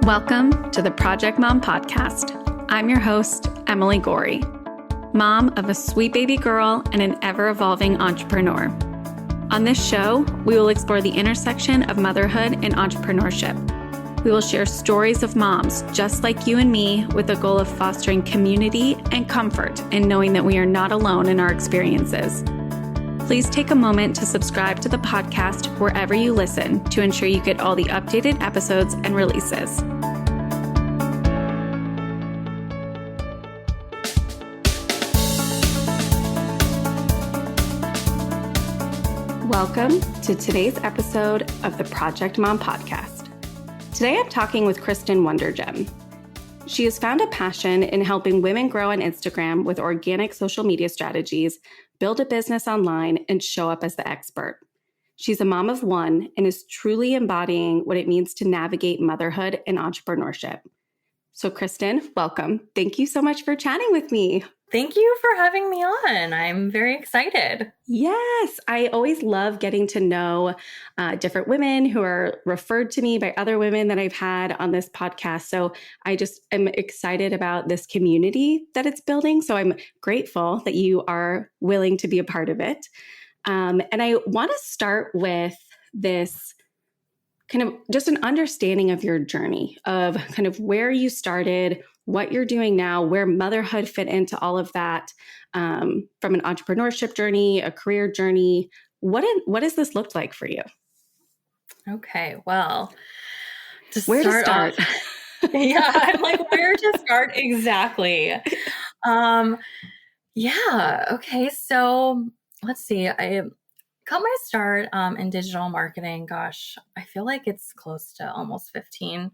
Welcome to the Project Mom Podcast. I'm your host, Emily Gorey, mom of a sweet baby girl and an ever-evolving entrepreneur. On this show, we will explore the intersection of motherhood and entrepreneurship. We will share stories of moms just like you and me with the goal of fostering community and comfort in knowing that we are not alone in our experiences. Please take a moment to subscribe to the podcast wherever you listen to ensure you get all the updated episodes and releases. Welcome to today's episode of the Project Mom Podcast. Today I'm talking with Cristin Wondergem. She has found a passion in helping women grow on Instagram with organic social media strategies, build a business online, and show up as the expert. She's a mom of one and is truly embodying what it means to navigate motherhood and entrepreneurship. So Cristin, welcome. Thank you so much for chatting with me. Thank you for having me on. I'm very excited. Yes, I always love getting to know different women who are referred to me by other women that I've had on this podcast. So I just am excited about this community that it's building. So I'm grateful that you are willing to be a part of it. And I want to start with this kind of just an understanding of your journey, of kind of where you started, what you're doing now, where motherhood fit into all of that, from an entrepreneurship journey, a career journey. What does this look like for you? Okay, well, where to start? Yeah, I'm like, where to start exactly? Yeah, okay, so let's see. I got my start in digital marketing. Gosh, I feel like it's close to almost 15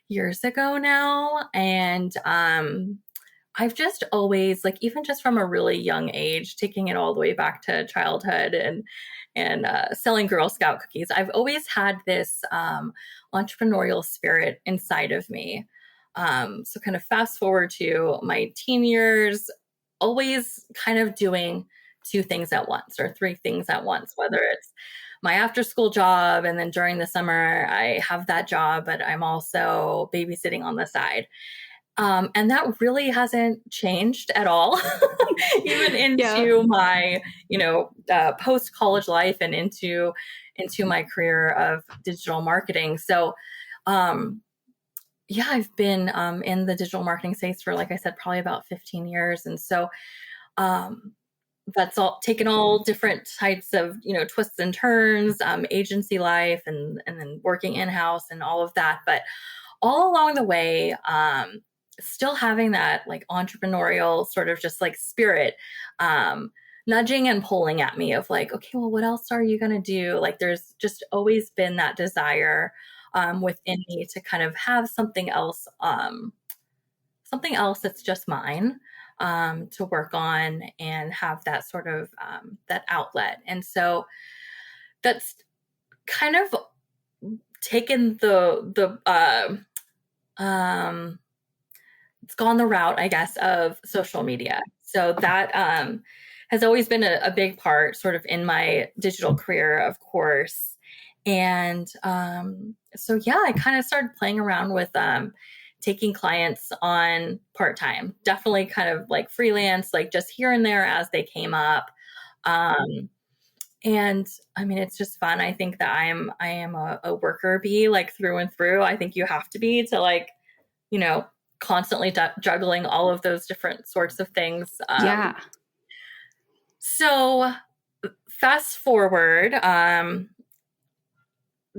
years ago now. And I've just always, like, even just from a really young age, taking it all the way back to childhood and selling Girl Scout cookies, I've always had this entrepreneurial spirit inside of me. So kind of fast forward to my teen years, always kind of doing two things at once or three things at once, whether it's my after school job, and then during the summer I have that job, but I'm also babysitting on the side. And that really hasn't changed at all, even into my, post-college life and into my career of digital marketing. So, I've been in the digital marketing space for, like I said, probably about 15 years. And so, that's all taken all different types of, twists and turns, agency life and then working in-house and all of that. But all along the way, still having that like entrepreneurial sort of just like spirit, nudging and pulling at me of like, okay, well, what else are you going to do? Like, there's just always been that desire within me to kind of have something else that's just mine. To work on and have that sort of that outlet. And so that's kind of taken it's gone the route, I guess, of social media. So that has always been a big part sort of in my digital career, of course. And I kind of started playing around with taking clients on part-time, definitely kind of like freelance, like just here and there as they came up. And I mean, it's just fun. I think that I am a worker bee, like through and through. I think you have to be to like, constantly juggling all of those different sorts of things. So fast forward,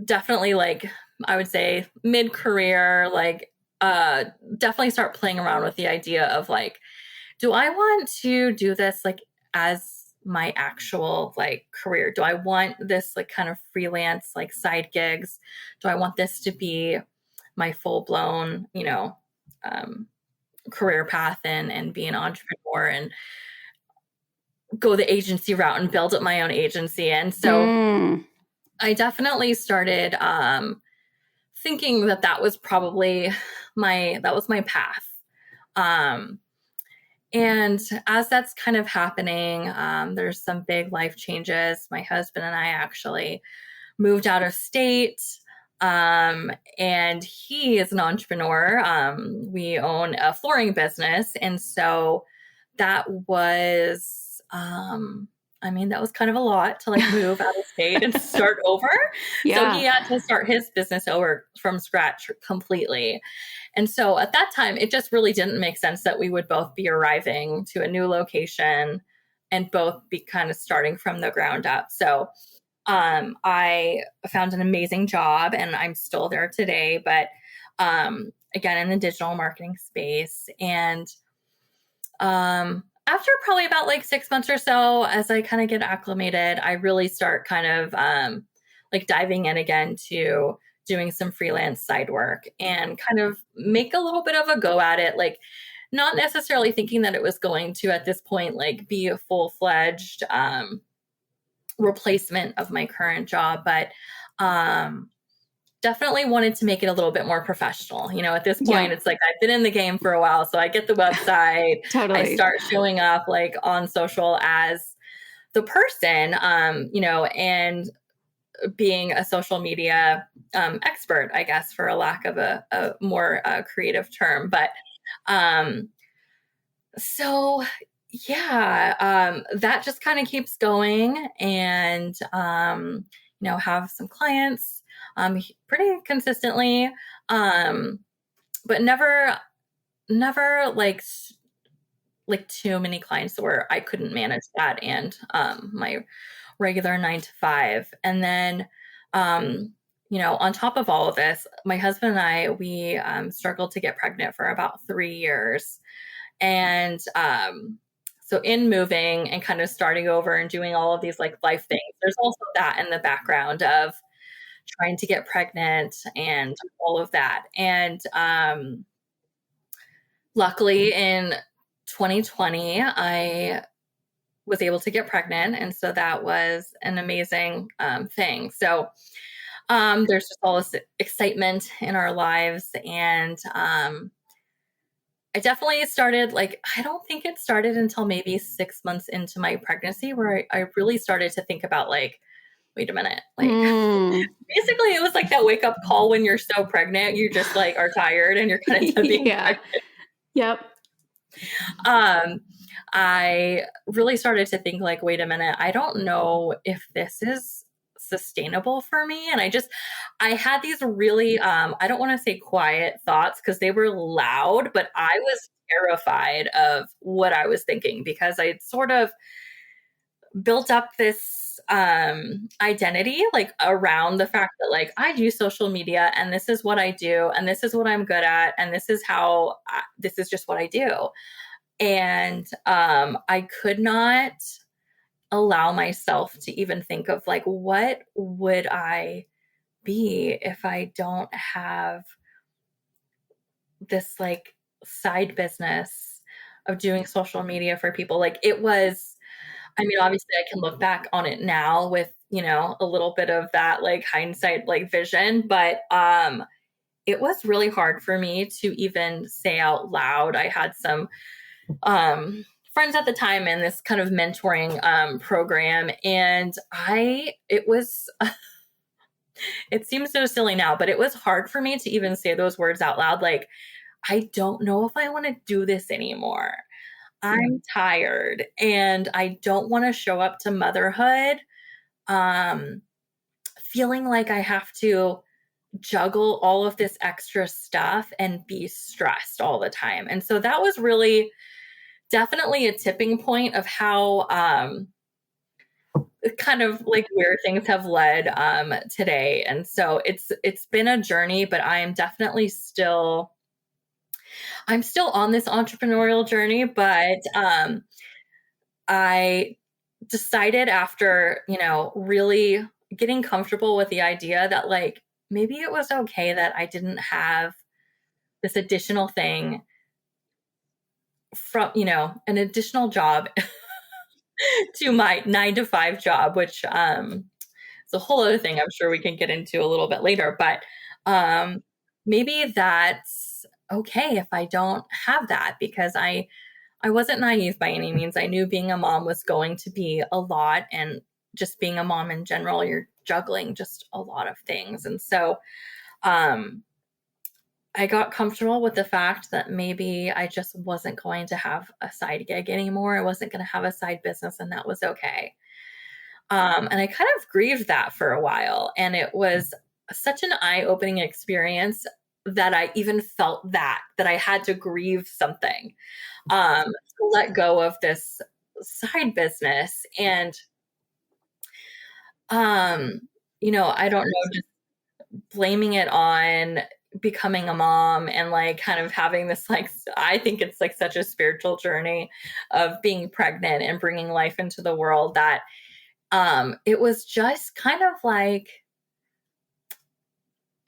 definitely like, I would say mid-career, like, definitely start playing around with the idea of like, do I want to do this like as my actual like career? Do I want this like kind of freelance like side gigs? Do I want this to be my full blown, career path and be an entrepreneur and go the agency route and build up my own agency? And so I definitely started thinking that was probably my path. And as that's kind of happening, there's some big life changes. My husband and I actually moved out of state. And he is an entrepreneur. We own a flooring business. And so that was, that was kind of a lot to like move out of state and start over. So he had to start his business over from scratch completely. And so at that time, it just really didn't make sense that we would both be arriving to a new location and both be kind of starting from the ground up. So I found an amazing job and I'm still there today, but again, in the digital marketing space. And after probably about like 6 months or so, as I kind of get acclimated, I really start kind of like diving in again to doing some freelance side work and kind of make a little bit of a go at it. Like, not necessarily thinking that it was going to, at this point, like be a full-fledged replacement of my current job, but definitely wanted to make it a little bit more professional. At this point, it's like I've been in the game for a while, so I get the website. Totally. I start showing up like on social as the person, and being a social media expert, I guess, for a lack of a more creative term. But so that just kind of keeps going, and have some clients pretty consistently, but never like too many clients where I couldn't manage that and my regular 9 to 5. And then on top of all of this, my husband and I, we struggled to get pregnant for about 3 years. And so in moving and kind of starting over and doing all of these like life things, there's also that in the background of trying to get pregnant and all of that. And luckily in 2020, I was able to get pregnant. And so that was an amazing thing. So there's just all this excitement in our lives. And I definitely started, I don't think it started until maybe 6 months into my pregnancy where I really started to think about wait a minute, basically it was like that wake up call when you're so pregnant, you just are tired and you're kind of being pregnant. Yep. I really started to think wait a minute, I don't know if this is sustainable for me. And I had these really, I don't want to say quiet thoughts because they were loud, but I was terrified of what I was thinking because I sort of built up this identity around the fact that I do social media and this is what I do and this is what I'm good at and this is how this is just what I do. And I could not allow myself to even think of what would I be if I don't have this side business of doing social media for people. It was, obviously I can look back on it now with, a little bit of that hindsight, vision, but it was really hard for me to even say out loud. I had some friends at the time in this kind of mentoring program. And it was, it seems so silly now, but it was hard for me to even say those words out loud. I don't know if I want to do this anymore. I'm tired and I don't want to show up to motherhood feeling like I have to juggle all of this extra stuff and be stressed all the time. And so that was really definitely a tipping point of how kind of where things have led today. And so it's been a journey, but I am definitely I'm still on this entrepreneurial journey, but I decided after, really getting comfortable with the idea that maybe it was okay that I didn't have this additional thing from, an additional job to my 9 to 5 job, which is a whole other thing I'm sure we can get into a little bit later. But maybe that's okay if I don't have that, because I wasn't naive by any means. I knew being a mom was going to be a lot, and just being a mom in general, you're juggling just a lot of things. And so I got comfortable with the fact that maybe I just wasn't going to have a side gig anymore. I wasn't going to have a side business, and that was okay. And I kind of grieved that for a while. And it was such an eye-opening experience that I even felt that I had to grieve something, to let go of this side business. And, I don't know, just blaming it on becoming a mom and like kind of having this, like, I think it's like such a spiritual journey of being pregnant and bringing life into the world that it was just kind of like,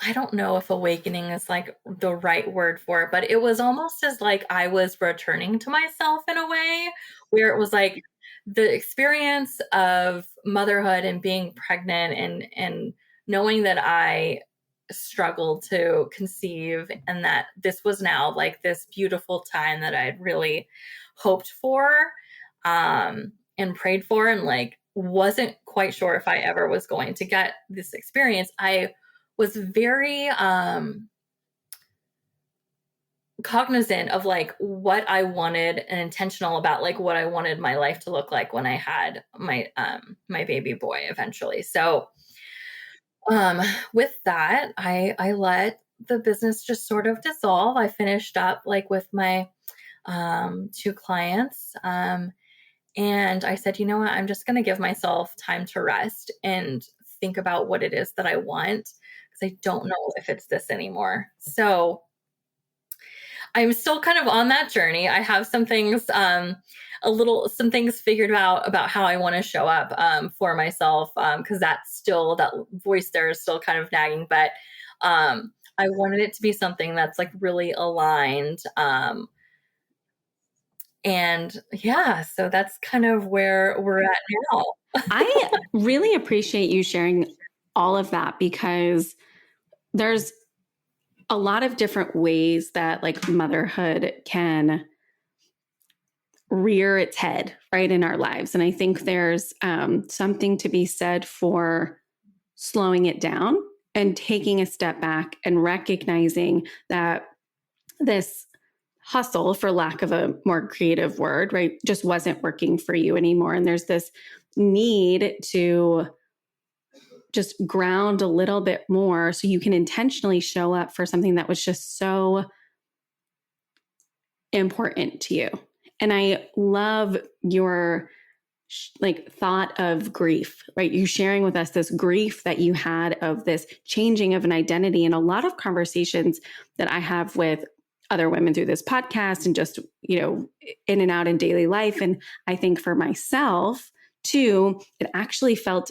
I don't know if awakening is like the right word for it, but it was almost as like I was returning to myself in a way where it was like the experience of motherhood and being pregnant and knowing that I struggled to conceive and that this was now like this beautiful time that I'd really hoped for and prayed for and like wasn't quite sure if I ever was going to get this experience. I was very cognizant of like what I wanted and intentional about like what I wanted my life to look like when I had my my baby boy eventually. So with that, I let the business just sort of dissolve. I finished up like with my 2 clients. And I said, you know what, I'm just going to give myself time to rest and think about what it is that I want because I don't know if it's this anymore. So I'm still kind of on that journey. I have some things, some things figured out about how I want to show up for myself because that's still, that voice there is still kind of nagging, but I wanted it to be something that's like really aligned. And yeah, so that's kind of where we're at now. I really appreciate you sharing all of that because there's a lot of different ways that like motherhood can rear its head right in our lives. And I think there's something to be said for slowing it down and taking a step back and recognizing that this hustle, for lack of a more creative word, right, just wasn't working for you anymore. And there's this need to just ground a little bit more so you can intentionally show up for something that was just so important to you. And I love your like thought of grief, right? You sharing with us this grief that you had of this changing of an identity. And a lot of conversations that I have with other women through this podcast and just, in and out in daily life. And I think for myself too, it actually felt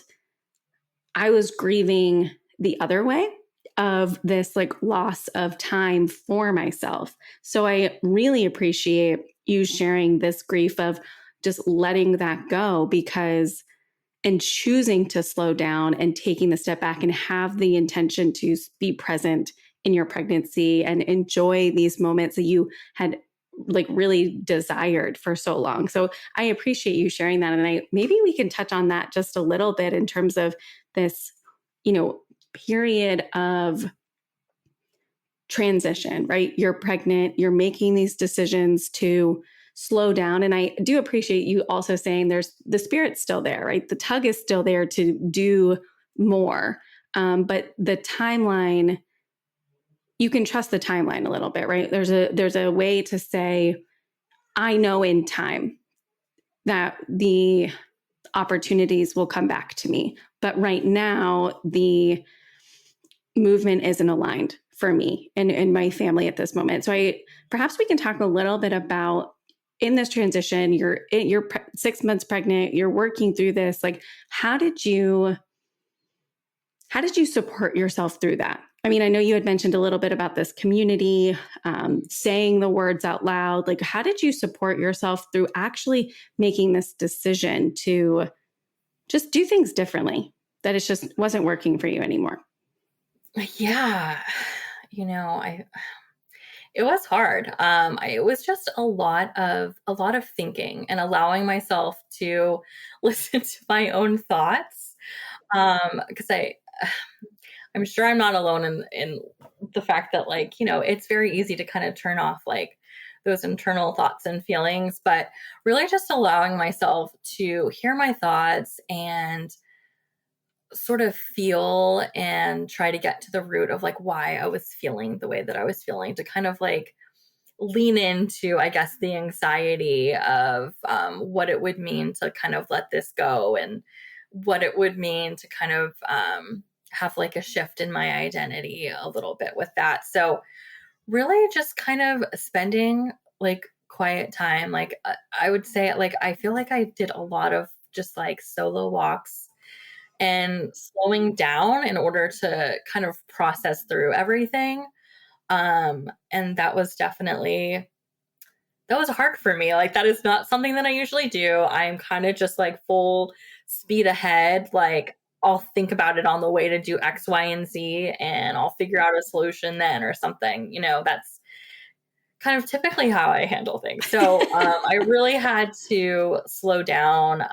I was grieving the other way of this like loss of time for myself. So I really appreciate you sharing this grief of just letting that go because and choosing to slow down and taking the step back and have the intention to be present in your pregnancy and enjoy these moments that you had like really desired for so long. So I appreciate you sharing that. And maybe we can touch on that just a little bit in terms of this, period of transition, right? You're pregnant, you're making these decisions to slow down. And I do appreciate you also saying there's the spirit's still there, right? The tug is still there to do more. But the timeline, you can trust the timeline a little bit, right? There's a way to say, I know in time that the opportunities will come back to me. But right now, the movement isn't aligned for me and my family at this moment. So perhaps we can talk a little bit about in this transition, you're 6 months pregnant, you're working through this. Like, how did you support yourself through that? I mean, I know you had mentioned a little bit about this community, saying the words out loud. Like, how did you support yourself through actually making this decision to just do things differently, that it just wasn't working for you anymore? Yeah. It was hard. It was just a lot of thinking and allowing myself to listen to my own thoughts. Because I'm sure I'm not alone in the fact that, like, you know, it's very easy to kind of turn off like those internal thoughts and feelings, but really just allowing myself to hear my thoughts and sort of feel and try to get to the root of like why I was feeling the way that I was feeling, to kind of like lean into, I guess, the anxiety of what it would mean to kind of let this go, and what it would mean to kind of have like a shift in my identity a little bit with that. So really just kind of spending like quiet time. Like I would say, like, I feel like I did a lot of just like solo walks and slowing down in order to kind of process through everything. And that was definitely, that was hard for me. Like, that is not something that I usually do. I'm kind of just like full speed ahead. Like, I'll think about it on the way to do X, Y, and Z, and I'll figure out a solution then or something. You know, that's kind of typically how I handle things. So I really had to slow down.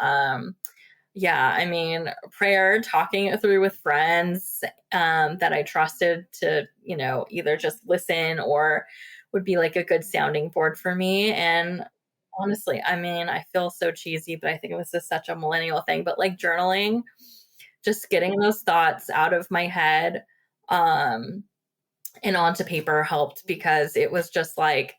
Yeah, I mean, prayer, talking it through with friends that I trusted to, you know, either just listen or would be like a good sounding board for me. And honestly, I mean, I feel so cheesy, but I think it was just such a millennial thing. But like journaling, just getting those thoughts out of my head and onto paper helped, because it was just like,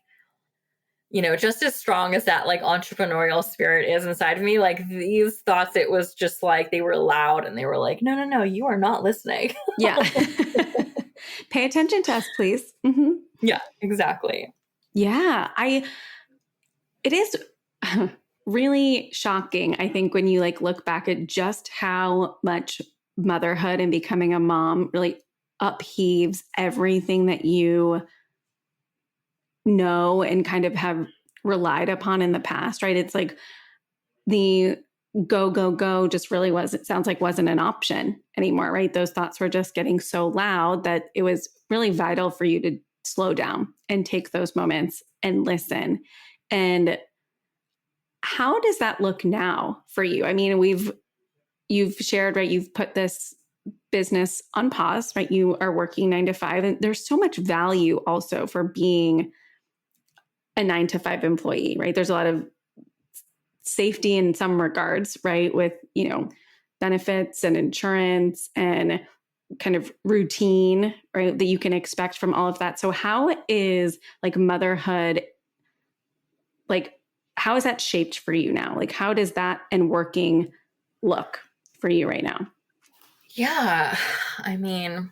you know, just as strong as that like entrepreneurial spirit is inside of me, like these thoughts, it was just like they were loud and they were like, no, no, no, you are not listening. Yeah. Pay attention to us, please. Mm-hmm. Yeah, exactly. Yeah. It is really shocking, I think, when you like look back at just how much motherhood and becoming a mom really upheaves everything that you know and kind of have relied upon in the past, right? It's like the go, go, go just really was, it sounds like, wasn't an option anymore, right? Those thoughts were just getting so loud that it was really vital for you to slow down and take those moments and listen. And how does that look now for you? I mean, you've shared, right? You've put this business on pause, right? You are working 9 to 5, and there's so much value also for being a 9 to 5 employee, right? There's a lot of safety in some regards, right? With, you know, benefits and insurance and kind of routine, right? That you can expect from all of that. So how is like motherhood, like, how is that shaped for you now? Like, how does that and working look for you right now? Yeah, I mean,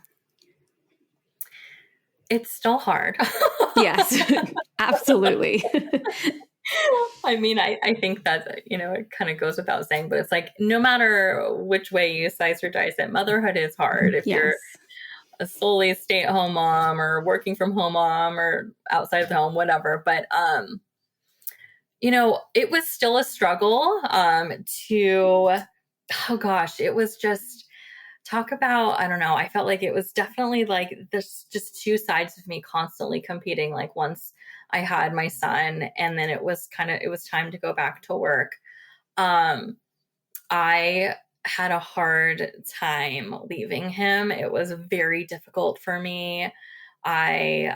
it's still hard. Yes, absolutely. I mean, I think that, you know, it kind of goes without saying, but it's like no matter which way you slice or dice it, motherhood is hard. If you're Yes. a solely stay-at-home mom or working from home mom or outside of the home, whatever. But you know, it was still a struggle to, oh gosh, it was just, talk about, I don't know, I felt like it was definitely like there's just two sides of me constantly competing. Like once I had my son, and then it was time to go back to work. I had a hard time leaving him. It was very difficult for me. I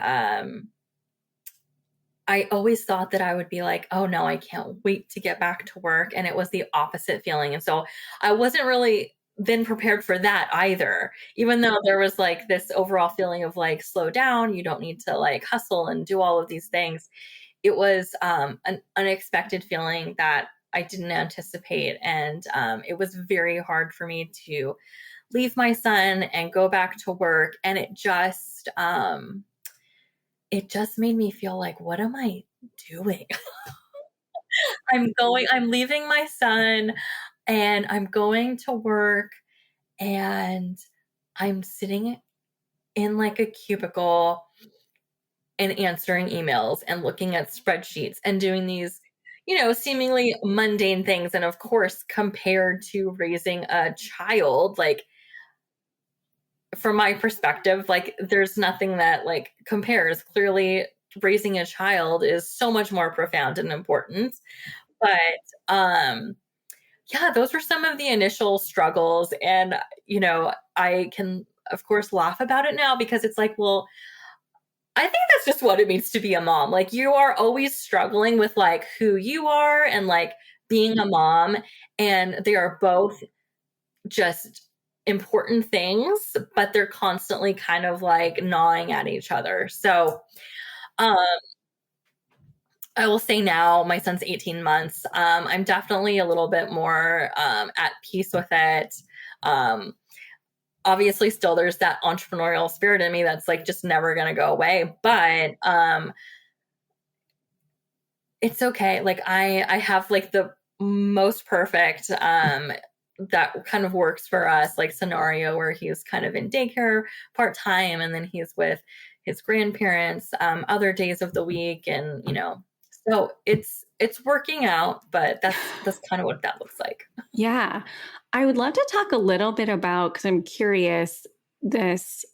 always thought that I would be like, oh no, I can't wait to get back to work. And it was the opposite feeling. And so I wasn't really then prepared for that either, even though there was like this overall feeling of like, slow down, you don't need to like hustle and do all of these things. It was an unexpected feeling that I didn't anticipate. And it was very hard for me to leave my son and go back to work. And it just made me feel like, what am I doing? I'm leaving my son and I'm going to work, and I'm sitting in like a cubicle and answering emails and looking at spreadsheets and doing these, you know, seemingly mundane things. And of course, compared to raising a child, like from my perspective, like there's nothing that like compares. Clearly, raising a child is so much more profound and important. But yeah, those were some of the initial struggles. And, I can, of course, laugh about it now because it's like, well, I think that's just what it means to be a mom. Like, you are always struggling with like who you are and like being a mom. And they are both just important things, but they're constantly kind of like gnawing at each other. So, um, I will say now, my son's 18 months. I'm definitely a little bit more at peace with it. Um, Obviously, still there's that entrepreneurial spirit in me that's like just never going to go away. But it's okay. Like I have like the most perfect that kind of works for us, like scenario where he's kind of in daycare part-time and then he's with his grandparents other days of the week. And so it's working out, but that's kind of what that looks like. Yeah. I would love to talk a little bit about, because I'm curious, this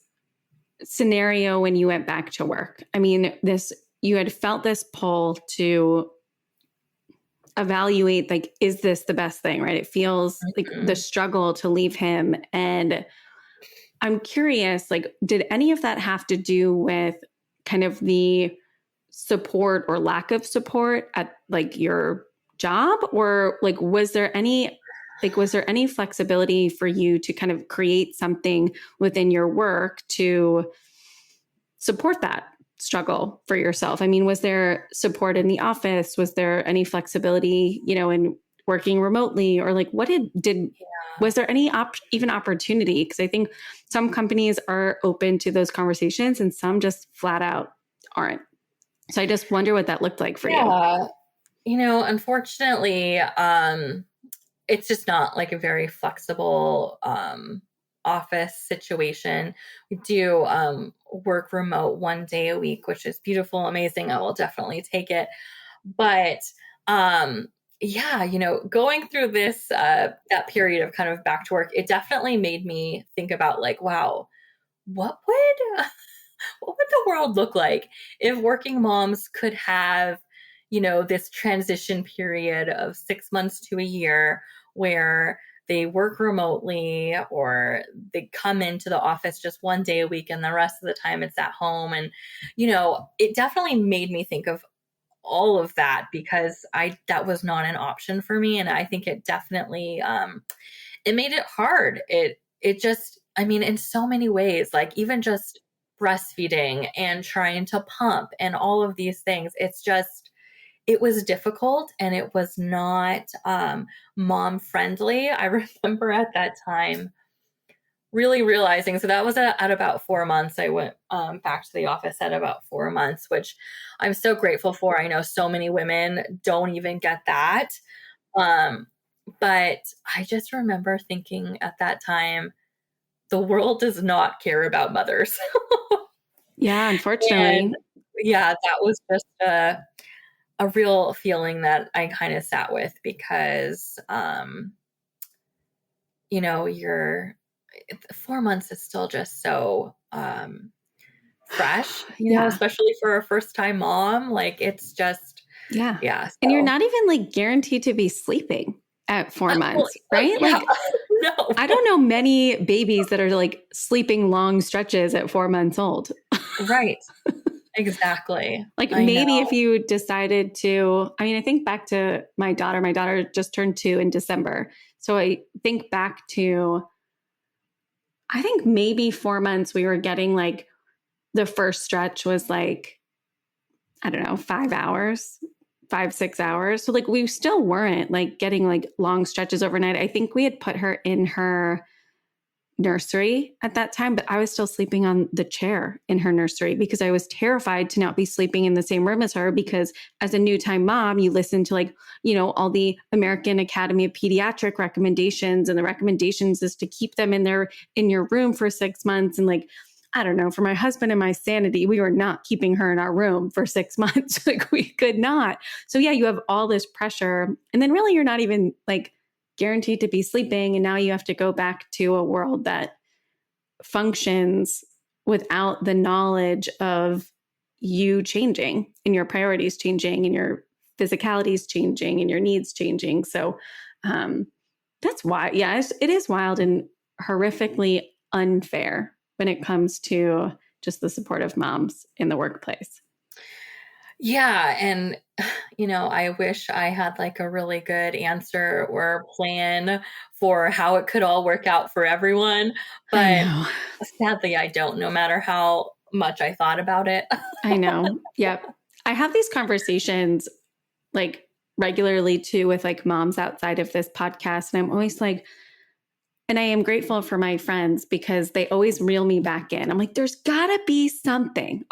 scenario when you went back to work. I mean, you had felt this pull to evaluate, like, is this the best thing, right? It feels like the struggle to leave him. And I'm curious, like, did any of that have to do with kind of the support or lack of support at like your job? Or like, was there any flexibility for you to kind of create something within your work to support that struggle for yourself? I mean, was there support in the office? Was there any flexibility, in working remotely? Or like, was there any even opportunity? Because I think some companies are open to those conversations and some just flat out aren't. So I just wonder what that looked like for you. Unfortunately, it's just not like a very flexible office situation. We do work remote 1 day a week, which is beautiful, amazing. I will definitely take it. But yeah, going through this that period of kind of back to work, it definitely made me think about like, wow, what would what would the world look like if working moms could have, this transition period of 6 months to a year where they work remotely or they come into the office just 1 day a week and the rest of the time it's at home. And, it definitely made me think of all of that because that was not an option for me. And I think it definitely, it made it hard. It just, I mean, in so many ways, like even just breastfeeding and trying to pump and all of these things, it was difficult and it was not mom friendly. I remember at that time really realizing, so that was at about 4 months. I went back to the office at about 4 months, which I'm so grateful for. I know so many women don't even get that. But I just remember thinking at that time, the world does not care about mothers. Yeah, unfortunately. And yeah, that was just a real feeling that I kind of sat with because, your 4 months is still just so fresh, Yeah. especially for a first time mom. Like it's just, Yeah. yeah. So. And you're not even like guaranteed to be sleeping at 4 months, right? Yeah. Like, no. I don't know many babies that are like sleeping long stretches at 4 months old. Right. Exactly. Like maybe if you decided to, I mean, I think back to my daughter just turned 2 in December. So I think back to, I think maybe 4 months we were getting like the first stretch was like, I don't know, 5 hours, 5, 6 hours. So like we still weren't like getting like long stretches overnight. I think we had put her in her nursery at that time, but I was still sleeping on the chair in her nursery because I was terrified to not be sleeping in the same room as her, because as a new time mom, you listen to like, all the American Academy of Pediatric recommendations, and the recommendations is to keep them in your room for 6 months. And like, I don't know, for my husband and my sanity, we were not keeping her in our room for 6 months. Like we could not. So yeah, you have all this pressure, and then really you're not even like guaranteed to be sleeping. And now you have to go back to a world that functions without the knowledge of you changing and your priorities changing and your physicalities changing and your needs changing. So That's why, yeah, it is wild and horrifically unfair when it comes to just the support of moms in the workplace. Yeah. And, I wish I had like a really good answer or plan for how it could all work out for everyone. I But know. sadly, I don't, no matter how much I thought about it. I know. Yep. I have these conversations like regularly too with like moms outside of this podcast. And I'm always like, and I am grateful for my friends because they always reel me back in. I'm like, there's gotta be something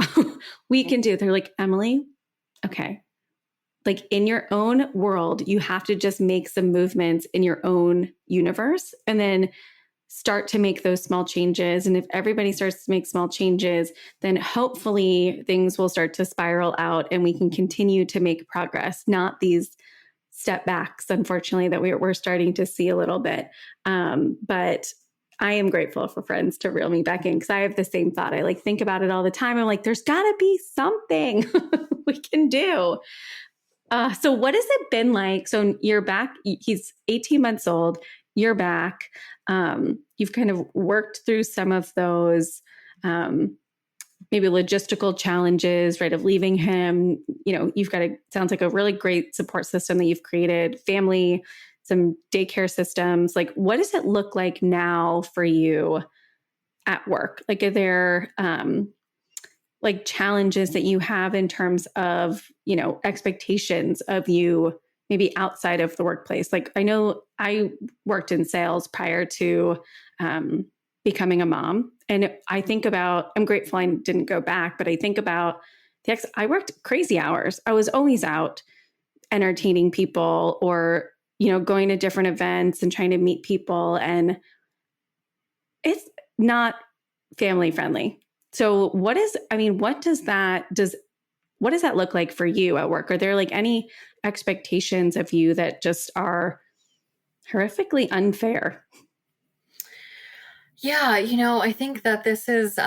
we can do. They're like, Emily, okay. Like in your own world, you have to just make some movements in your own universe and then start to make those small changes. And if everybody starts to make small changes, then hopefully things will start to spiral out and we can continue to make progress, not these step backs, unfortunately, that we're starting to see a little bit. But I am grateful for friends to reel me back in because I have the same thought. I like think about it all the time. I'm like, there's got to be something we can do. So what has it been like? So you're back, he's 18 months old, you're back. You've kind of worked through some of those maybe logistical challenges, right, of leaving him. You've got sounds like a really great support system that you've created, family, some daycare systems. Like, what does it look like now for you at work? Like, are there like challenges that you have in terms of, expectations of you maybe outside of the workplace? Like, I know I worked in sales prior to becoming a mom. And I think about, I'm grateful I didn't go back, but I think about I worked crazy hours. I was always out entertaining people or, going to different events and trying to meet people. And it's not family friendly. So what does that look like for you at work? Are there like any expectations of you that just are horrifically unfair? Yeah, I think that this is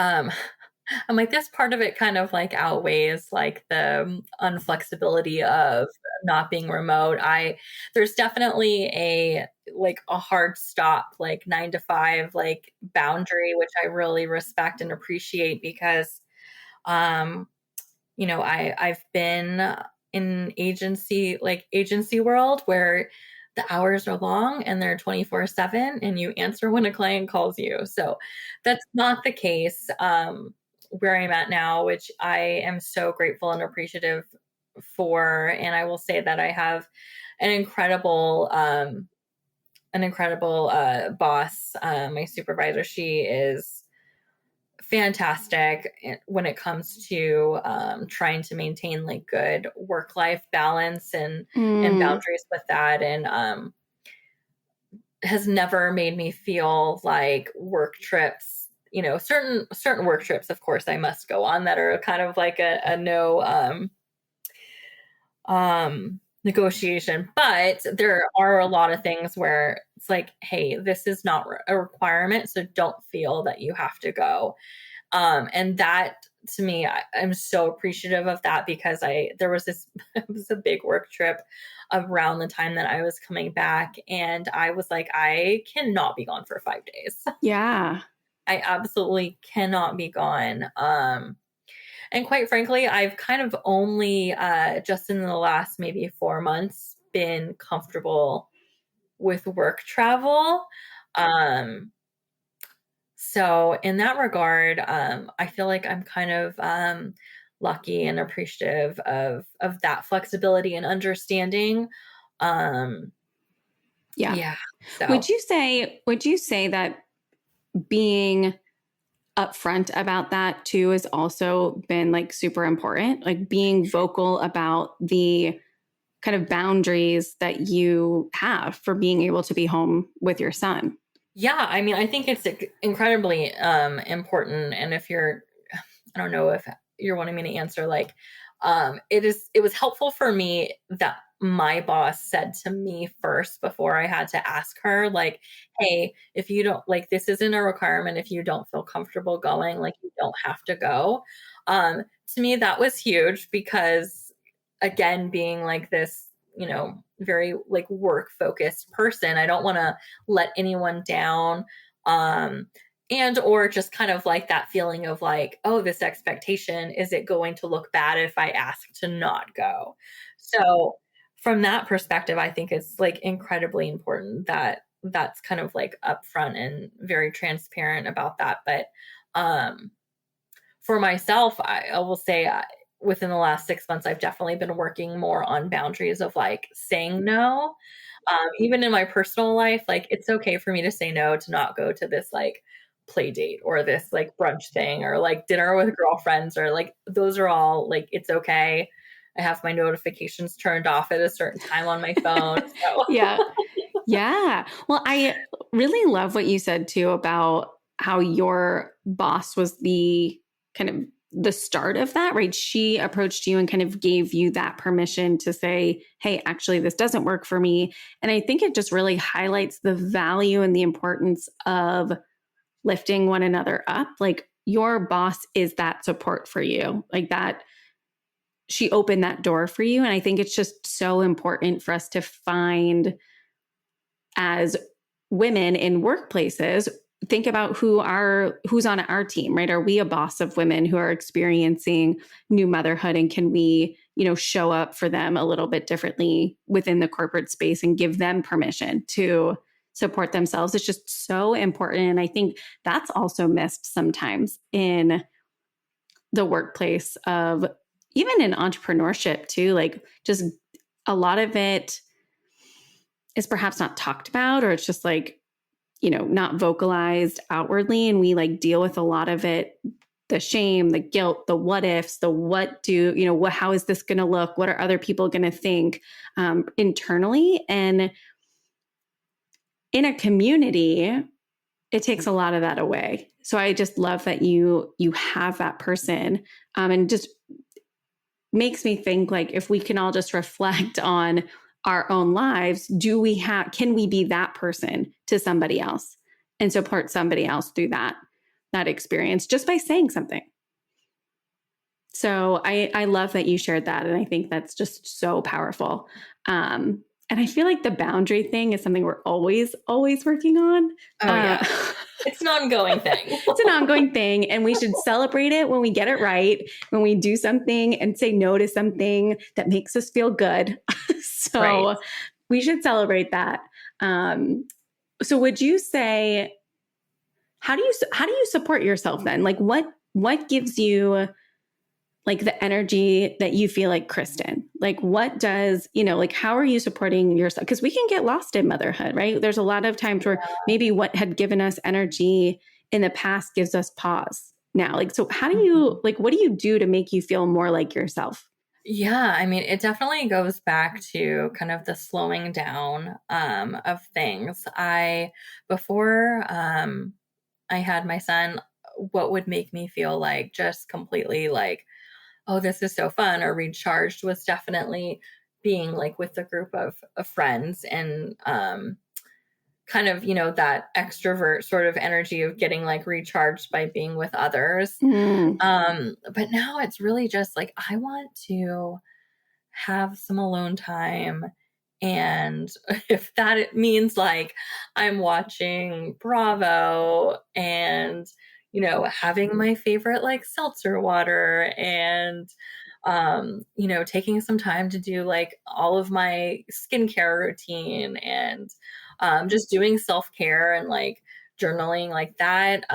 I'm like this part of it kind of like outweighs like the unflexibility of not being remote. There's definitely a hard stop, like 9 to 5, like boundary, which I really respect and appreciate because um I've been in agency world where the hours are long and they're 24/7 and you answer when a client calls you. So that's not the case where I'm at now, which I am so grateful and appreciative for. And I will say that I have an incredible boss, my supervisor. She is fantastic when it comes to trying to maintain like good work-life balance and boundaries with that, and has never made me feel like work trips, certain work trips, of course, I must go on that are kind of like a no negotiation. But there are a lot of things where it's like, hey, this is not a requirement, so don't feel that you have to go. And that to me, I'm so appreciative of that because there was this, it was a big work trip around the time that I was coming back. And I was like, I cannot be gone for 5 days. Yeah. I absolutely cannot be gone. And quite frankly, I've kind of only just in the last maybe 4 months been comfortable with work travel. So in that regard, I feel like I'm kind of lucky and appreciative of that flexibility and understanding. Um, Yeah. yeah. So Would you say that being upfront about that too has also been like super important, like being vocal about the kind of boundaries that you have for being able to be home with your son? yeah, I mean, I think it's incredibly important. And I don't know if you're wanting me to answer, like, it was helpful for me that my boss said to me first before I had to ask her, like, hey, if you don't like, this isn't a requirement. If you don't feel comfortable going, like, you don't have to go. To me, that was huge because again, being like this very like work focused person. I don't want to let anyone down. And or just kind of like that feeling of like, oh, this expectation, is it going to look bad if I ask to not go? So from that perspective, I think it's like incredibly important that that's kind of like upfront and very transparent about that. But for myself, I will say within the last 6 months, I've definitely been working more on boundaries of like saying no. Even in my personal life, like it's okay for me to say no, to not go to this like play date or this like brunch thing or like dinner with girlfriends, or like those are all like, it's okay. I have my notifications turned off at a certain time on my phone. So. Yeah. Yeah. Well, I really love what you said too about how your boss was the kind of the start of that, right? She approached you and kind of gave you that permission to say, hey, actually, this doesn't work for me. And I think it just really highlights the value and the importance of lifting one another up. Like your boss is that support for you, like that. She opened that door for you. And I think it's just so important for us to find, as women in workplaces, think about who's on our team, right? Are we a boss of women who are experiencing new motherhood, and can we, show up for them a little bit differently within the corporate space and give them permission to support themselves? It's just so important. And I think that's also missed sometimes in the workplace, of even in entrepreneurship too, like just a lot of it is perhaps not talked about, or it's just like, not vocalized outwardly. And we like deal with a lot of it, the shame, the guilt, the what ifs, the how is this going to look? What are other people going to think internally? And in a community, it takes a lot of that away. So I just love that you have that person, and just makes me think, like, if we can all just reflect on our own lives, can we be that person to somebody else and support somebody else through that experience just by saying something? So I love that you shared that. And I think that's just so powerful. And I feel like the boundary thing is something we're always working on. Oh, yeah. It's an ongoing thing. It's an ongoing thing. And we should celebrate it when we get it right, when we do something and say no to something that makes us feel good. So right. We should celebrate that. So would you say, how do you support yourself then? Like what gives you like the energy that you feel like Cristin? Like what does, like how are you supporting yourself? Because we can get lost in motherhood, right? There's a lot of times where maybe what had given us energy in the past gives us pause now. Like, so how do you, like, what do you do to make you feel more like yourself? Yeah, I mean, it definitely goes back to kind of the slowing down of things. Before I had my son, what would make me feel like just completely like, oh, this is so fun or recharged, was definitely being like with a group of friends and kind of, that extrovert sort of energy of getting like recharged by being with others. But now it's really just like, I want to have some alone time. And if that means like I'm watching Bravo and, having my favorite like seltzer water and, taking some time to do like all of my skincare routine and just doing self-care and like journaling like that,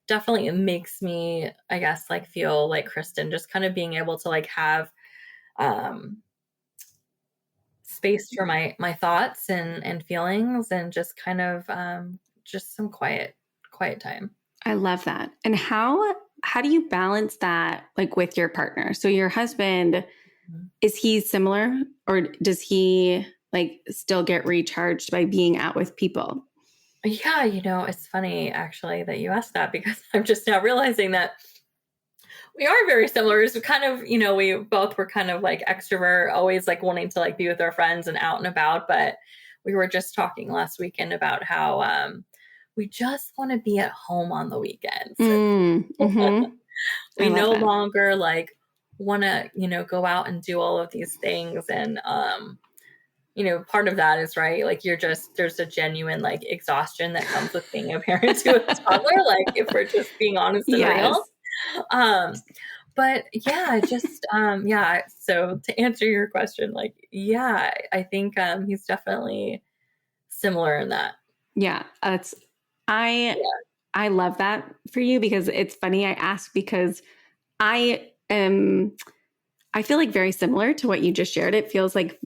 definitely it makes me, I guess, like feel like Cristin, just kind of being able to like have space for my thoughts and feelings and just kind of just some quiet time. I love that. And how do you balance that like with your partner? So your husband, is he similar, or does he like still get recharged by being out with people? Yeah, it's funny actually that you asked that, because I'm just now realizing that we are very similar. It's kind of, we both were kind of like extrovert, always like wanting to like be with our friends and out and about. But we were just talking last weekend about how we just want to be at home on the weekends. Mm-hmm. We no longer like want to, go out and do all of these things. And, part of that is, right, like there's a genuine like exhaustion that comes with being a parent to a toddler, like if we're just being honest and Yes. real. But yeah, just, yeah. So to answer your question, like, yeah, I think, he's definitely similar in that. Yeah. I, Yeah. I love that for you, because it's funny. I ask because I am, I feel like very similar to what you just shared. It feels like,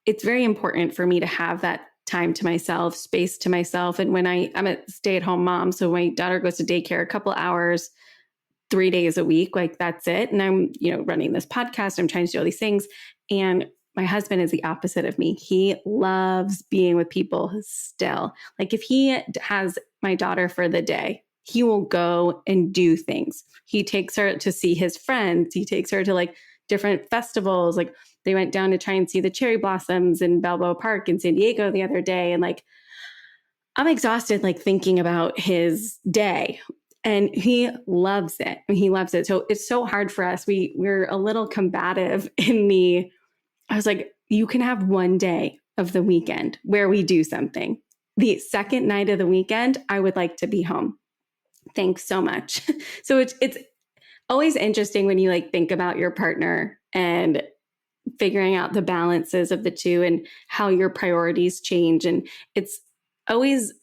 it's very important for me to have that time to myself, space to myself. And when I'm a stay-at-home mom, so my daughter goes to daycare a couple hours, 3 days a week, like that's it. And I'm, running this podcast, I'm trying to do all these things. And my husband is the opposite of me. He loves being with people still. Like if he has my daughter for the day, he will go and do things. He takes her to see his friends. He takes her to like different festivals. Like they went down to try and see the cherry blossoms in Balboa Park in San Diego the other day. And like, I'm exhausted, like thinking about his day. And he loves it. He loves it. So it's so hard for us. We're a little combative I was like, you can have one day of the weekend where we do something. The second night of the weekend, I would like to be home. Thanks so much. So it's always interesting when you like think about your partner and figuring out the balances of the two and how your priorities change. And it's always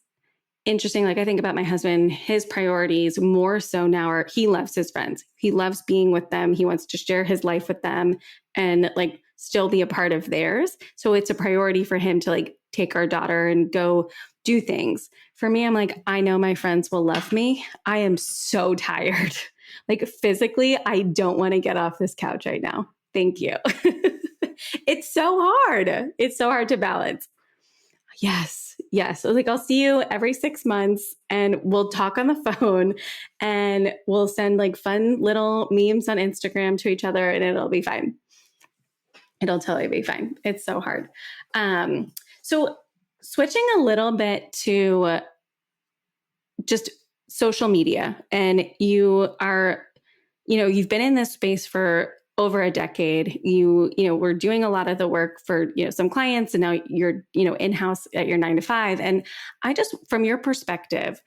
interesting. Like I think about my husband, his priorities more so now are he loves his friends. He loves being with them. He wants to share his life with them and like still be a part of theirs. So it's a priority for him to like take our daughter and go do things. For me, I'm like, I know my friends will love me. I am so tired. Like physically, I don't want to get off this couch right now. Thank you. It's so hard. It's so hard to balance. Yes. Yes. So like I'll see you every 6 months and we'll talk on the phone and we'll send like fun little memes on Instagram to each other and it'll be fine. It'll totally be fine. It's so hard. So switching a little bit to just social media, and you've been in this space for over a decade. We're doing a lot of the work for, some clients, and now you're, in-house at your 9 to 5. And I just, from your perspective,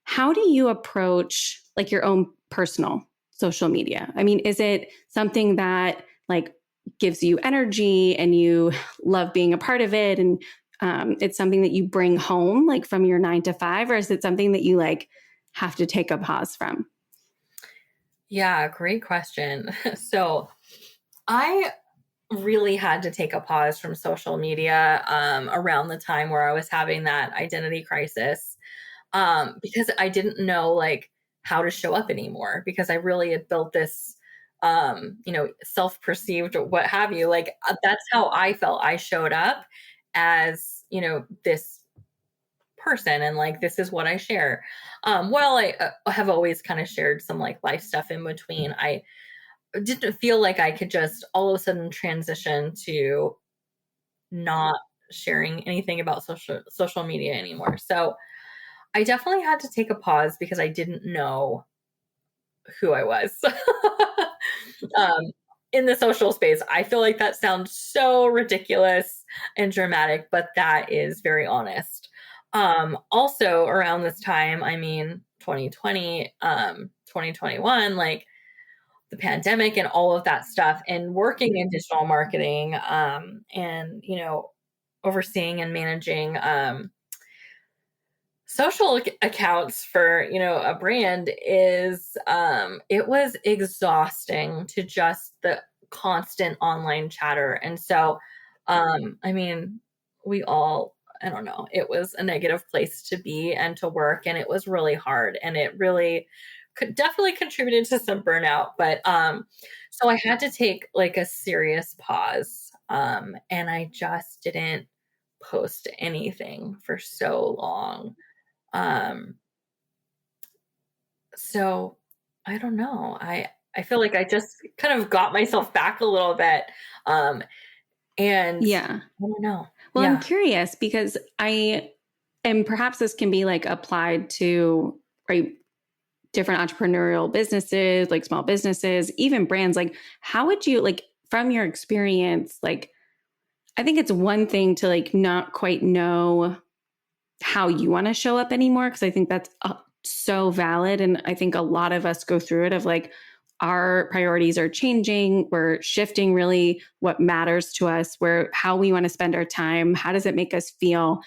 how do you approach like your own personal social media? I mean, is it something that like gives you energy and you love being a part of it? And it's something that you bring home like from your 9 to 5, or is it something that you like have to take a pause from? Yeah, great question. So I really had to take a pause from social media around the time where I was having that identity crisis, because I didn't know like how to show up anymore, because I really had built this, self-perceived, what have you. Like that's how I felt. I showed up as, this person, and like this is what I share. Well, I have always kind of shared some like life stuff in between. I didn't feel like I could just all of a sudden transition to not sharing anything about social media anymore. So I definitely had to take a pause because I didn't know who I was. um, in the social space. I feel like that sounds so ridiculous and dramatic, but that is very honest. Also around this time, I mean, 2020, 2021, like the pandemic and all of that stuff, and working in digital marketing, and, overseeing and managing, social accounts for, a brand is, it was exhausting to just the constant online chatter. And so, I mean, we all, I don't know, it was a negative place to be and to work, and it was really hard, and it really could definitely contributed to some burnout. But, so I had to take like a serious pause, and I just didn't post anything for so long. Um, so I don't know. I feel like I just kind of got myself back a little bit. Um, and Yeah. I don't know. Well, I'm Yeah. curious because and perhaps this can be like applied to, right, different entrepreneurial businesses, like small businesses, even brands, like how would you, like from your experience, like I think it's one thing to like not quite know how you want to show up anymore, because I think that's so valid. And I think a lot of us go through it of like our priorities are changing. We're shifting really what matters to us, where how we want to spend our time. How does it make us feel?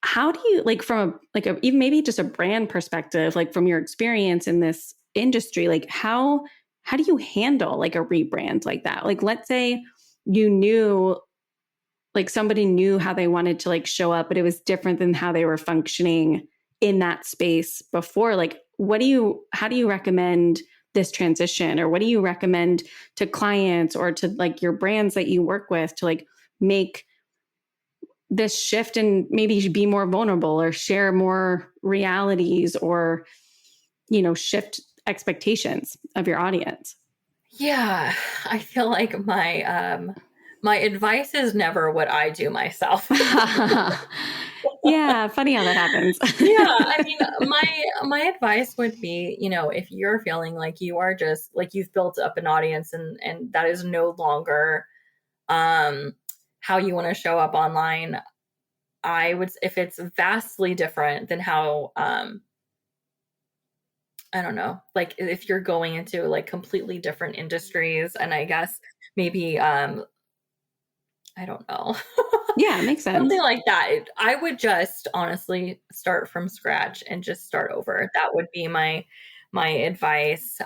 How do you like from even maybe just a brand perspective, like from your experience in this industry, like how do you handle like a rebrand like that? Like let's say you knew like somebody knew how they wanted to like show up, but it was different than how they were functioning in that space before. Like, how do you recommend this transition, or what do you recommend to clients or to like your brands that you work with to like make this shift and maybe be more vulnerable or share more realities or, shift expectations of your audience? Yeah, I feel like my advice is never what I do myself. Yeah, funny how that happens. Yeah, I mean, my advice would be, if you're feeling like you are just like you've built up an audience and that is no longer um how you want to show up online, I would, if it's vastly different than how I don't know, like if you're going into like completely different industries, and I guess maybe I don't know. Yeah, makes sense. Something like that. I would just honestly start from scratch and just start over. That would be my advice.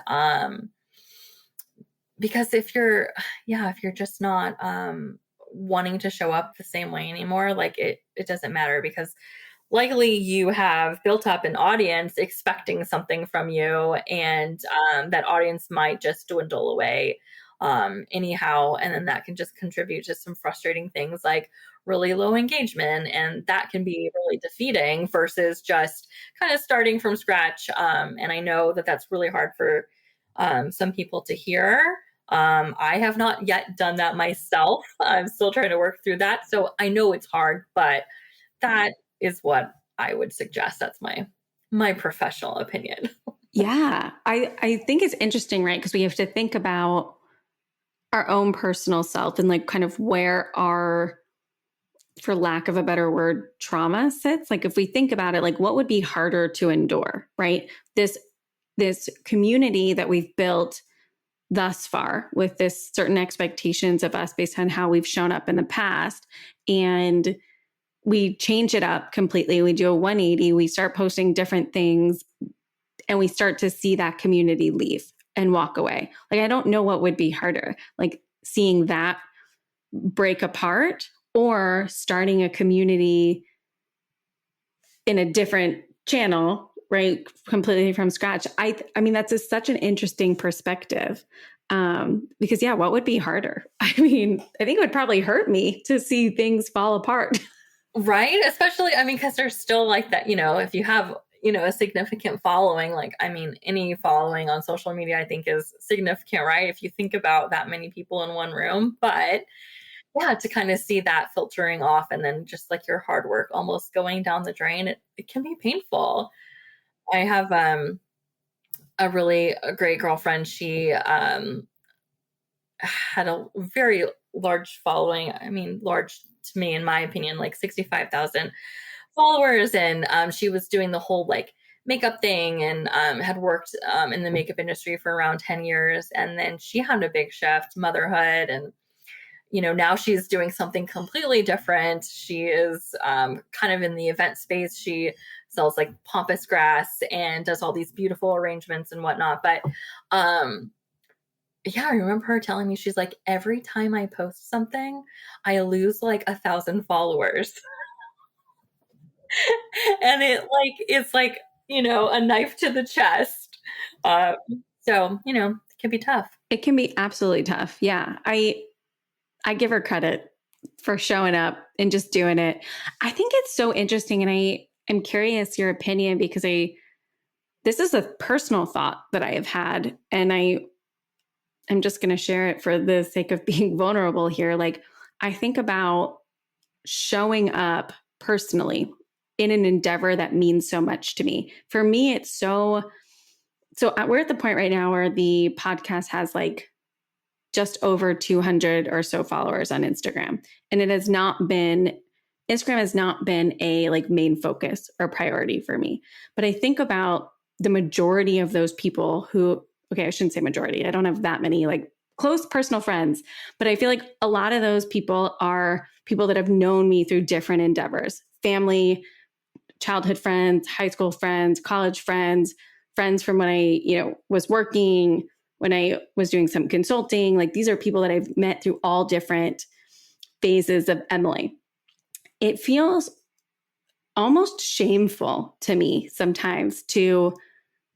Because if you're just not wanting to show up the same way anymore, like it doesn't matter, because likely you have built up an audience expecting something from you, and that audience might just dwindle away anyhow, and then that can just contribute to some frustrating things like really low engagement, and that can be really defeating versus just kind of starting from scratch. And I know that that's really hard for some people to hear. I have not yet done that myself. I'm still trying to work through that, so I know it's hard, but that is what I would suggest. That's my professional opinion. Yeah, I think it's interesting, right? Because we have to think about our own personal self and like kind of where our, for lack of a better word, trauma sits. Like if we think about it, like what would be harder to endure, right? This community that we've built thus far with this certain expectations of us based on how we've shown up in the past, and we change it up completely. We do a 180, we start posting different things, and we start to see that community leave and walk away. Like, I don't know what would be harder, like seeing that break apart or starting a community in a different channel, right? Completely from scratch. I mean, that's such an interesting perspective. Because yeah, what would be harder? I mean, I think it would probably hurt me to see things fall apart. Right? Especially, I mean, because there's still like that, if you have, a significant following, like, I mean, any following on social media, I think is significant, right? If you think about that many people in one room. But yeah, to kind of see that filtering off and then just like your hard work almost going down the drain, it can be painful. I have a great girlfriend. She had a very large following. I mean, large to me, in my opinion, like 65,000 followers. And she was doing the whole like makeup thing, and had worked in the makeup industry for around 10 years. And then she had a big shift, motherhood. And, now she's doing something completely different. She is kind of in the event space. She sells like pampas grass and does all these beautiful arrangements and whatnot. But yeah, I remember her telling me, she's like, every time I post something, I lose like 1,000 followers. And it's like, a knife to the chest. So, it can be tough. It can be absolutely tough. Yeah. I give her credit for showing up and just doing it. I think it's so interesting, and I am curious your opinion, because this is a personal thought that I have had, and I'm just going to share it for the sake of being vulnerable here. Like, I think about showing up personally in an endeavor that means so much to me. For me, it's so So we're at the point right now where the podcast has like just over 200 or so followers on Instagram. And Instagram has not been a like main focus or priority for me. But I think about the majority of those people who, okay, I shouldn't say majority. I don't have that many like close personal friends, but I feel like a lot of those people are people that have known me through different endeavors, family, childhood friends, high school friends, college friends, friends from when I, was working, when I was doing some consulting. Like these are people that I've met through all different phases of Emily. It feels almost shameful to me sometimes to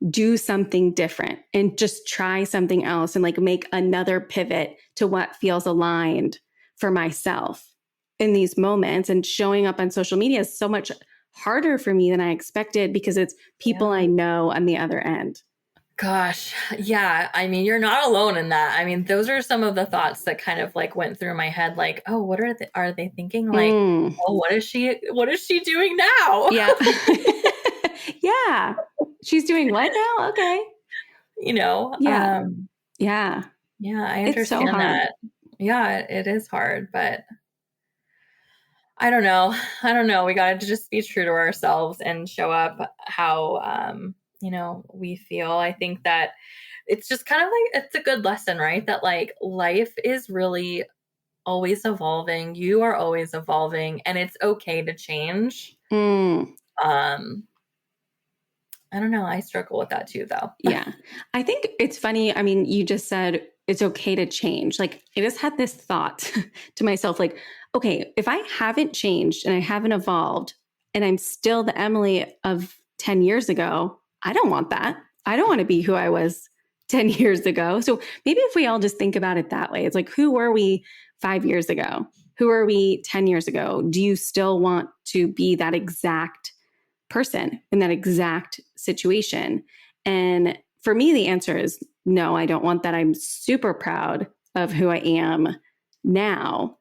do something different and just try something else and like make another pivot to what feels aligned for myself in these moments. And showing up on social media is so much harder for me than I expected because it's people I know on the other end. Gosh, yeah. I mean, you're not alone in that. I mean, those are some of the thoughts that kind of like went through my head. Like, oh, what are they thinking? Like, oh, what is she doing now? Yeah. Yeah. She's doing what now? Okay. Yeah. Yeah. Yeah, I understand that. Yeah, it is hard, but I don't know. We got to just be true to ourselves and show up how, we feel. I think that it's just kind of like, it's a good lesson, right? That like life is really always evolving. You are always evolving and it's okay to change. I don't know. I struggle with that too, though. Yeah. I think it's funny. I mean, you just said it's okay to change. Like, I just had this thought to myself, like, okay, if I haven't changed and I haven't evolved and I'm still the Emily of 10 years ago, I don't want that. I don't want to be who I was 10 years ago. So maybe if we all just think about it that way, it's like, who were we 5 years ago? Who are we 10 years ago? Do you still want to be that exact person in that exact situation? And for me, the answer is no, I don't want that. I'm super proud of who I am now.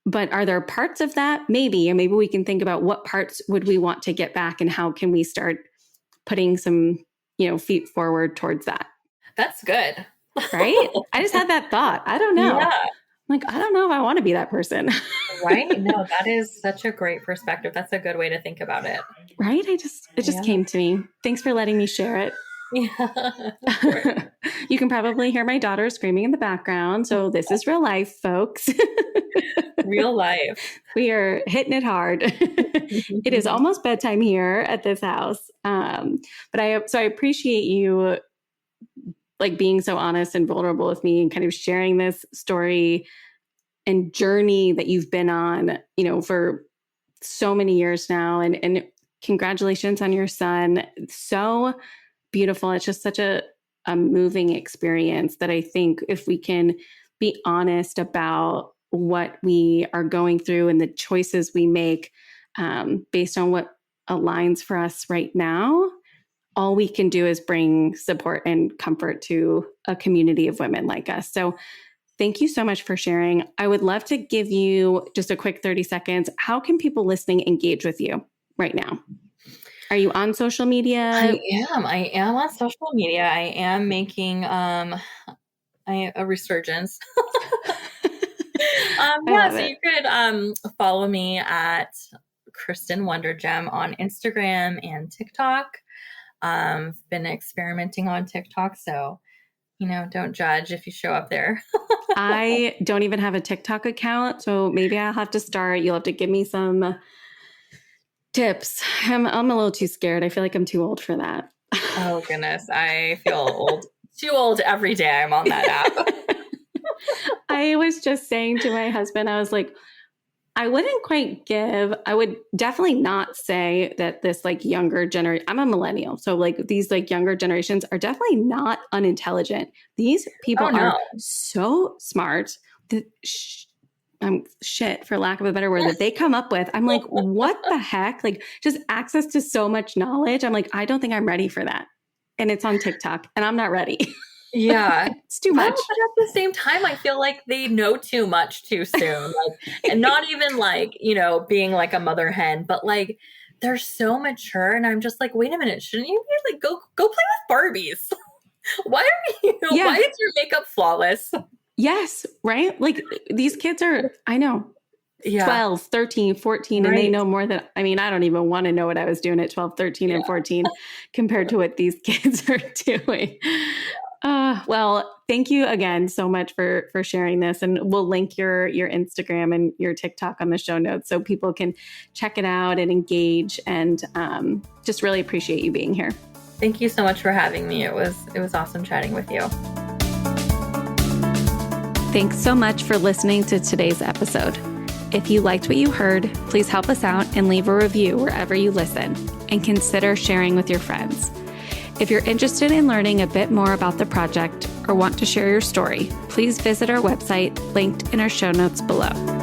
But are there parts of that? Maybe. And maybe we can think about what parts would we want to get back and how can we start putting some, feet forward towards that. That's good. Right? I just had that thought. I don't know. Yeah. Like, I don't know if I want to be that person. Right? No, that is such a great perspective. That's a good way to think about it. Right? It just came to me. Thanks for letting me share it. Yeah. You can probably hear my daughter screaming in the background. So this is real life, folks. Real life. We are hitting it hard. It is almost bedtime here at this house. But I appreciate you like being so honest and vulnerable with me and kind of sharing this story and journey that you've been on, for so many years now. And congratulations on your son. So beautiful. It's just such a moving experience that I think if we can be honest about what we are going through and the choices we make based on what aligns for us right now, all we can do is bring support and comfort to a community of women like us. So thank you so much for sharing. I would love to give you just a quick 30 seconds. How can people listening engage with you right now? Are you on social media? I am on social media. I am making a resurgence. You could follow me at Cristin Wondergem on Instagram and TikTok. Been experimenting on TikTok, so don't judge if you show up there. I don't even have a TikTok account, so maybe I'll have to start. You'll have to give me some tips. I'm a little too scared. I feel like I'm too old for that. Oh goodness, I feel old. Too old every day I'm on that app. I was just saying to my husband, I was like, I would definitely not say that this like younger generation, I'm a millennial. So like these like younger generations are definitely not unintelligent. These people are so smart that shit, for lack of a better word, that they come up with. I'm like, what the heck? Like just access to so much knowledge. I'm like, I don't think I'm ready for that. And it's on TikTok and I'm not ready. Yeah. It's too much. But at the same time, I feel like they know too much too soon. Like, and not even like, being like a mother hen, but like they're so mature. And I'm just like, wait a minute, shouldn't you be like, go play with Barbies? Why why is your makeup flawless? Yes, right? Like these kids are, I know, 12, 13, 14, and they know more than, I mean, I don't even want to know what I was doing at 12, 13, and 14 compared to what these kids are doing. Well, thank you again so much for sharing this. And we'll link your Instagram and your TikTok on the show notes so people can check it out and engage, and just really appreciate you being here. Thank you so much for having me. It was awesome chatting with you. Thanks so much for listening to today's episode. If you liked what you heard, please help us out and leave a review wherever you listen, and consider sharing with your friends. If you're interested in learning a bit more about the project or want to share your story, please visit our website linked in our show notes below.